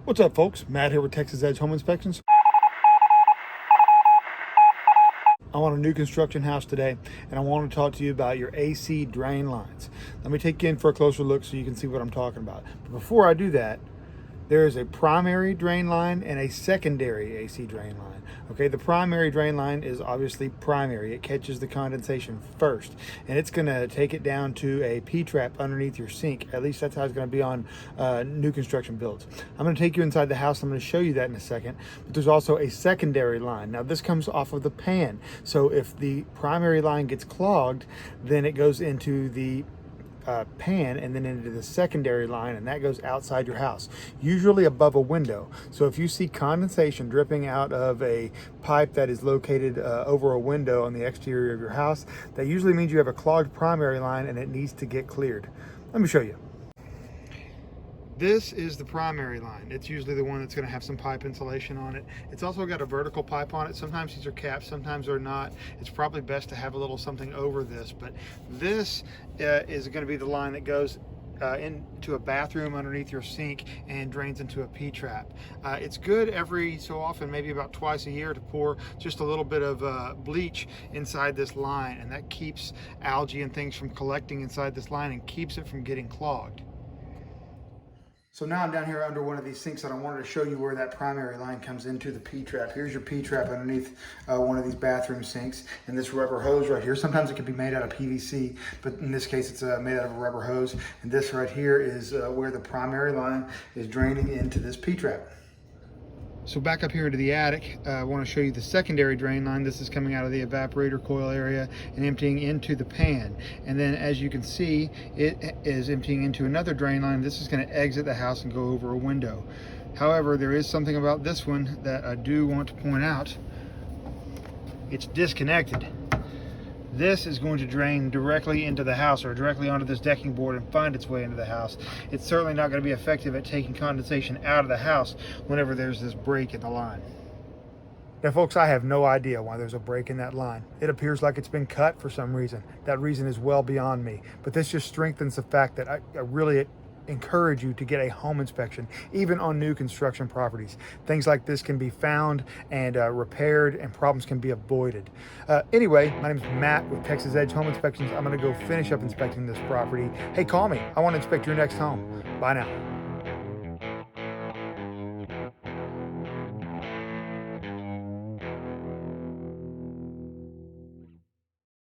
What's up, folks? Matt here with Texas Edge Home Inspections. I'm on a new construction house today, and I want to talk to you about your AC drain lines. Let me take you in for a closer look so you can see what I'm talking about. But before I do that, there is a primary drain line and a secondary AC drain line. Okay, the primary drain line is obviously primary. It catches the condensation first, and it's gonna take it down to a PTrap underneath your sink. At least that's how it's gonna be on new construction builds. I'm gonna take you inside the house. I'm gonna show you that in a second. But there's also a secondary line. Now this comes off of the pan. So if the primary line gets clogged, then it goes into the pan and then into the secondary line, and that goes outside your house, usually above a window. So if you see condensation dripping out of a pipe that is located over a window on the exterior of your house, that usually means you have a clogged primary line and it needs to get cleared. Let me show you. This is the primary line. It's usually the one that's going to have some pipe insulation on it. It's also got a vertical pipe on it. Sometimes these are capped, sometimes they're not. It's probably best to have a little something over this, but this is going to be the line that goes into a bathroom underneath your sink and drains into a P-trap. It's good every so often, maybe about twice a year, to pour just a little bit of bleach inside this line, and that keeps algae and things from collecting inside this line and keeps it from getting clogged. So now I'm down here under one of these sinks, and I wanted to show you where that primary line comes into the P-trap. Here's your P-trap underneath one of these bathroom sinks, and this rubber hose right here. Sometimes it can be made out of PVC, but in this case it's made out of a rubber hose. And this right here is where the primary line is draining into this P-trap. So back up here into the attic, I want to show you the secondary drain line. This is coming out of the evaporator coil area and emptying into the pan. And then as you can see, it is emptying into another drain line. This is going to exit the house and go over a window. However, there is something about this one that I do want to point out. It's disconnected. This is going to drain directly into the house, or directly onto this decking board, and find its way into the house. It's certainly not going to be effective at taking condensation out of the house whenever there's this break in the line. Now folks, I have no idea why there's a break in that line. It appears like it's been cut for some reason. That reason is well beyond me. But this just strengthens the fact that I really encourage you to get a home inspection, even on new construction properties. Things like this can be found and repaired, and problems can be avoided. Anyway, my name is Matt with Texas Edge Home Inspections. I'm going to go finish up inspecting this property. Hey, call me. I want to inspect your next home. Bye now.